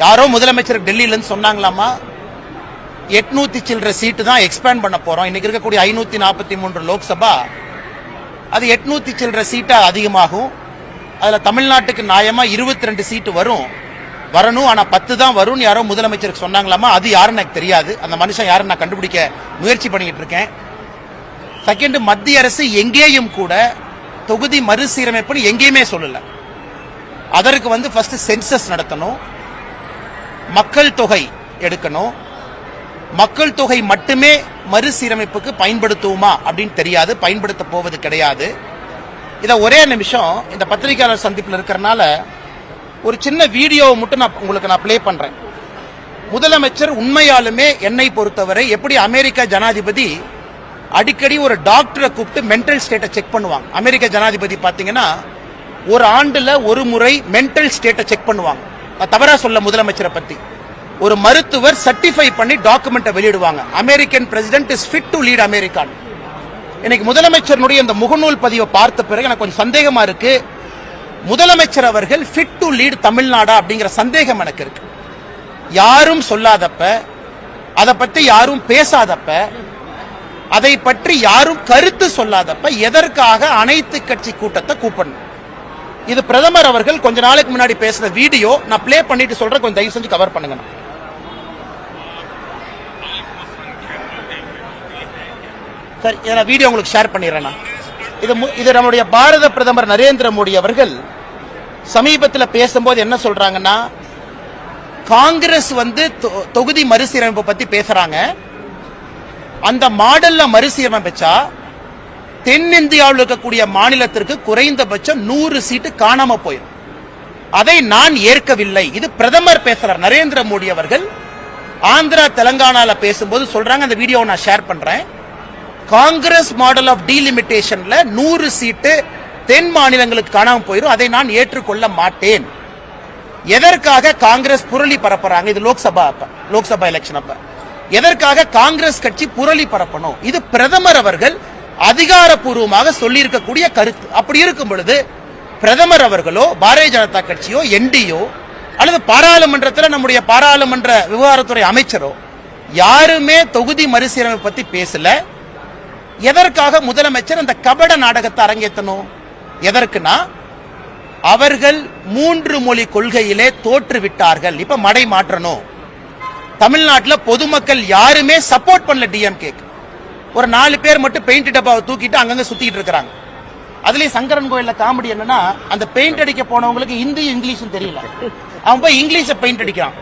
யாரோ முதலமைச்சர் டெல்லியிலிருந்து சொன்னாங்களாமா 800 சில்லற சீட்டு தான் எக்ஸ்பேண்ட் பண்ண போறோம். இன்னைக்கு இருக்கக்கூடிய 543 லோக்சபா அது 800 சில்லற சீட்டா அதிகமாகும். அதுல தமிழ்நாட்டுக்கு நியாயமா 22 சீட்டு வரணும். ஆனா 10 தான் வரும் யாரோ முதலமைச்சருக்கு சொன்னாங்களாமா. அது யாருன்னு எனக்கு தெரியாது. அந்த மனுஷன் யாருன்னு நான் கண்டுபிடிக்க முயற்சி பண்ணிட்டு இருக்கேன். செகண்ட், மத்திய அரசு எங்கேயும் கூட தொகுதி மறுசீரமைப்புன்னு எங்கேயுமே சொல்லல. அதற்கு ஃபர்ஸ்ட் சென்சஸ் நடத்தணும், மக்கள் தொகை எடுக்கணும். மக்கள் தொகை மட்டுமே மறுசீரமைப்புக்கு பயன்படுத்துவோமா அப்படின்னு தெரியாது, பயன்படுத்த போவது கிடையாது. இதை ஒரே நிமிஷம் இந்த பத்திரிகையாளர் சந்திப்பில் இருக்கிறனால ஒரு சின்ன வீடியோவை மட்டும் உங்களுக்கு நான் பிளே பண்றேன். முதலமைச்சர் உண்மையாலுமே என்னை பொறுத்தவரை எப்படி அமெரிக்க ஜனாதிபதி அடிக்கடி ஒரு டாக்டரை கூப்பிட்டு மென்டல் ஸ்டேட்டை செக் பண்ணுவாங்க. அமெரிக்க ஜனாதிபதி பாத்தீங்கன்னா ஒரு ஆண்டுல ஒரு முறை மென்டல் ஸ்டேட்டை செக் பண்ணுவாங்க. நான் தவறா சொல்ல முதலமைச்சரை பத்தி. ஒரு மருத்துவர் சர்டிஃபை பண்ணி டாக்குமெண்ட்டை வெளியிடுவாங்க. American president is fit to lead America. இன்னைக்கு முதலமைச்சருடைய இந்த முகநூல் பதிவை பார்த்த பிறகு எனக்கு கொஞ்சம் சந்தேகமா இருக்கு. முதலமைச்சர் அவர்கள் ஃபிட் டு லீட் தமிழ்நாடா அப்படிங்கிற சந்தேகம் எனக்கு இருக்கு. யாரும் சொல்லாதப்ப, அதை பத்தி யாரும் பேசாதப்ப, அதை பற்றி யாரும் கருத்து சொல்லாதப்ப எதற்காக அனைத்து கட்சி கூட்டத்தை கூப்பிடணும்? இது பிரதமர் அவர்கள் கொஞ்ச நாளைக்கு முன்னாடி பேசின வீடியோ. நான் பிளே பண்ணிட்டு சொல்றேன், கொஞ்சம் தயவு செஞ்சு கவர் பண்ணுங்க. சார், இதை வீடியோ உங்களுக்கு ஷேர் பண்ணிடுறேன். இது நம்முடைய பாரத பிரதமர் நரேந்திர மோடி அவர்கள் சமீபத்தில் பேசும்போது என்ன சொல்றாங்கன்னா, காங்கிரஸ் தொகுதி மறுசீரமைப்பு பத்தி பேசுறாங்க. அந்த மாடல்ல மறுசீரமைச்சா தென்னிந்தியாவில் இருக்கக்கூடிய மாநிலத்திற்கு குறைந்தபட்சம் 100 சீட்டு காணாம போயிடும். அதை நான் ஏற்கவில்லை. இது பிரதமர் பேசுறார். நரேந்திர மோடி அவர்கள் ஆந்திரா தெலங்கானால பேசும்போது சொல்றாங்க. அந்த வீடியோவை நான் ஷேர் பண்றேன். காங்கிரஸ் மாடல் ஆஃப் டீலிமிட்டேஷன்ல 100 சீட்டு தென் மாநிலங்களுக்கு காணாம போயிடும். அதை நான் ஏற்றுக்கொள்ள மாட்டேன். எதற்காக காங்கிரஸ் புரளி பரப்புறாங்க? இது லோக்சபா எலெக்ஷன் அப்ப எதற்காக காங்கிரஸ் கட்சி புரளி பரப்பணும்? இது பிரதமர் அவர்கள் அதிகாரப்பூர்வமாக சொல்லி இருக்கக்கூடிய கருத்து. அப்படி இருக்கும் பொழுது பிரதமர் அவர்களோ பாரதிய ஜனதா கட்சியோ என்டியோ அல்லது பாராளுமன்றத்தில் நம்முடைய பாராளுமன்ற விவகாரத்துறை அமைச்சரோ யாருமே தொகுதி மறுசீரமைப்பு பத்தி பேசல. எதற்காக முதலமைச்சர் அந்த கபட நாடகத்தை அரங்கேற்றணும்? எதற்குனா அவர்கள் 3 மொழி கொள்கையிலே தோற்று விட்டார்கள். இப்ப மடை மாற்றணும். தமிழ்நாட்டில் பொதுமக்கள் யாருமே சப்போர்ட் பண்ணல டிஎம்கே. ஒரு 4 பேர் மட்டும் பெயிண்ட் டப்பாவை தூக்கிட்டு அங்கங்க சுத்திட்டு இருக்காங்க. அதுலயும் சங்கரன் கோயில்ல காமெடி என்னன்னா, அந்த பெயிண்ட் அடிக்க போனவங்களுக்கு ஹிந்தி இங்கிலீஷும் தெரியல. அவன் போய் இங்கிலீஷ பெயிண்ட் அடிக்கிறான்.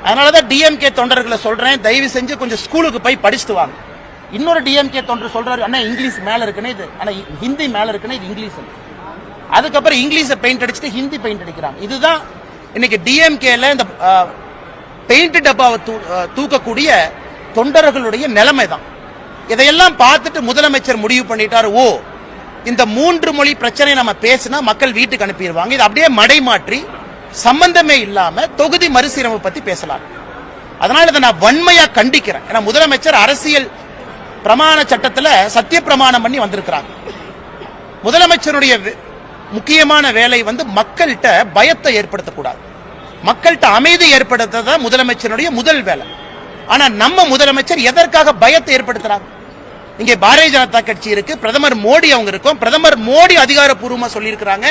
அதனாலதான் டிஎம்கே தொண்டர்களை சொல்றேன், தயவு செஞ்சு கொஞ்சம் ஸ்கூலுக்கு போய் படிச்சுட்டு வாங்க. இன்னொரு டிஎம்கே தொண்டர் சொல்றாரு, அண்ணா இங்கிலீஷ் மேல இருக்குன்னு, இது ஆனா ஹிந்தி மேல இருக்குன்னு, இது இங்கிலீஷ். அதுக்கப்புறம் இங்கிலீஷ பெயிண்ட் அடிச்சுட்டு ஹிந்தி பெயிண்ட் அடிக்கிறாங்க. இதுதான் இன்னைக்கு டிஎம்கேல இந்த பெயிண்ட் டப்பாவை தூக்கக்கூடிய தொண்டர்களுடைய நிலைமை தான். இதையெல்லாம் பார்த்துட்டு முதலமைச்சர் முடிவு பண்ணிட்டாரு, ஓ இந்த 3 மொழி பிரச்சனை நம்ம பேசினா மக்கள் வீட்டுக்கு அனுப்பிடுவாங்க, இது அப்படியே மடை மாற்றி சம்பந்தமே இல்லாம தொகுதி மறுசீரமைப்பு பத்தி பேசலாம். அதனால இதை நான் வன்மையா கண்டிக்கிறேன். ஏன்னா முதலமைச்சர் அரசியல் பிரமாண சட்டத்தில் சத்திய பிரமாணம் பண்ணி வந்திருக்கிறாங்க. முதலமைச்சருடைய முக்கியமான வேலை மக்கள்கிட்ட பயத்தை ஏற்படுத்தக்கூடாது, மக்கள்கிட்ட அமைதி ஏற்படுத்த முதலமைச்சருடைய முதல் வேலை. ஆனா நம்ம முதலமைச்சர் எதற்காக பயத்தை ஏற்படுத்துறாங்க? இங்கே பாரதிய ஜனதா கட்சி இருக்கு, பிரதமர் மோடி அவங்க இருக்கும். பிரதமர் மோடி அதிகாரப்பூர்வமா சொல்லி இருக்கிறாங்க,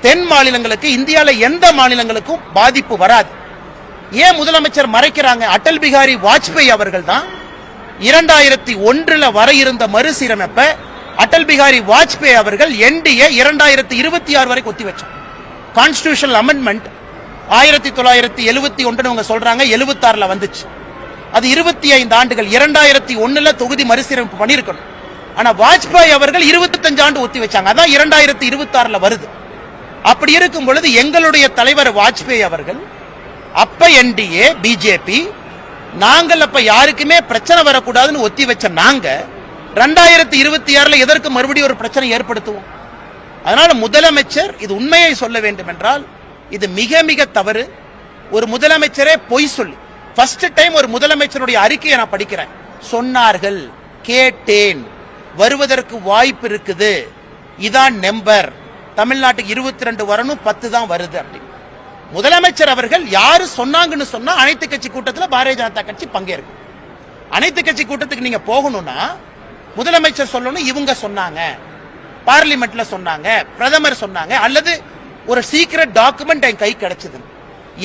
தென் மாநிலங்களுக்கு இந்தியாவில் எந்த மாநிலங்களுக்கும் பாதிப்பு வராது. ஏன் முதலமைச்சர் மறைக்கிறாங்க? அடல் பிகாரி வாஜ்பேயி அவர்கள் தான் 2001 வர இருந்த மறுசீரமைப்பை அடல் பிகாரி வாஜ்பேயி அவர்கள் என்டிஏ 2026 வரைக்கும் ஒத்தி வச்சார். கான்ஸ்டிடியூஷனல் அமெண்ட்மெண்ட் 1971 சொல்றாங்க, 76 வந்துச்சு. அது 25 ஆண்டுகள். 2001 தொகுதி மறுசீரமைப்பு பண்ணிருக்கணும். ஆனா வாஜ்பாய் அவர்கள் 25 ஆண்டு ஒத்தி வச்சாங்க. அதான் 2026 வருது. அப்படி இருக்கும் பொழுது எங்களுடைய தலைவர் வாஜ்பாய் அவர்கள் அப்ப என்டிஏ பிஜேபி நாங்கள் அப்ப யாருக்குமே பிரச்சனை வரக்கூடாதுன்னு ஒத்தி வச்ச நாங்க 2026 எதற்கு மறுபடியும் ஒரு பிரச்சனை ஏற்படுத்துவோம்? அதனால முதலமைச்சர் இது உண்மையை சொல்ல வேண்டும் என்றால் இது மிக மிக தவறு. ஒரு முதலமைச்சரே பொய் சொல்லி, ஃபர்ஸ்ட் டைம் ஒரு முதலமைச்சருடைய அறிக்கையை நான் படிக்கிறேன். சொன்னார்கள், கேட்டேன், வருவதற்கு வாய்ப்பு இருக்குது, இதான் நம்பர், தமிழ்நாட்டுக்கு 22 வரணும், 10 தான் வருது அப்படி. முதலமைச்சர் அவர்கள் யாரு சொன்னாங்கன்னு சொன்னா அனைத்து கட்சி கூட்டத்தில் பாரதிய ஜனதா கட்சி பங்கேற்கும். அனைத்து கட்சி கூட்டத்துக்கு நீங்க போகணும்னா முதலமைச்சர் சொல்லணும் இவங்க சொன்னாங்க, பார்லிமெண்ட்ல சொன்னாங்க, பிரதமர் சொன்னாங்க, அல்லது ஒரு சீக்ரெட் டாக்குமெண்ட் என் கை கிடைச்சது.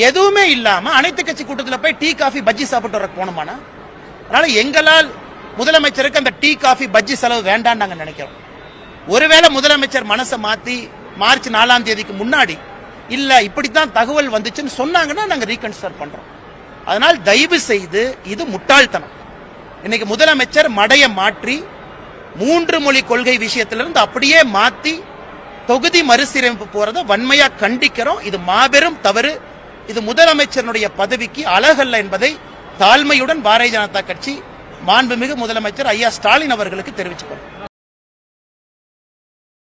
எதுவுமே இல்லாம அனைத்து கட்சி கூட்டத்தில் போய் டீ காஃபி பஜ்ஜி சாப்பிட்டு வர போனோமானா, அதனால எங்களால் முதலமைச்சருக்கு அந்த டீ காஃபி பஜ்ஜி செலவு வேண்டாம்னு நாங்க நினைக்கிறோம். ஒருவேளை முதலமைச்சர் மனசை மாத்தி மார்ச் 4ஆம் தேதிக்கு முன்னாடி இல்ல இப்படித்தான் தகவல் வந்துச்சுன்னு சொன்னாங்கன்னா நாங்க ரீகன்சிடர் பண்றோம். அதனால் தயவு செய்து இது முட்டாள்தனம். இன்னைக்கு முதலமைச்சர் மடைய மாற்றி 3 மொழி கொள்கை விஷயத்திலிருந்து அப்படியே மாத்தி தொகுதி மறுசீரமைப்பு போறதை வன்மையா கண்டிக்கிறோம். இது மாபெரும் தவறு. இது முதலமைச்சருடைய பதவிக்கு அழகல்ல என்பதை தாழ்மையுடன் பாரதிய ஜனதா கட்சி மாண்புமிகு முதலமைச்சர் ஐயா ஸ்டாலின் அவர்களுக்கு தெரிவிச்சுக்கிறோம்.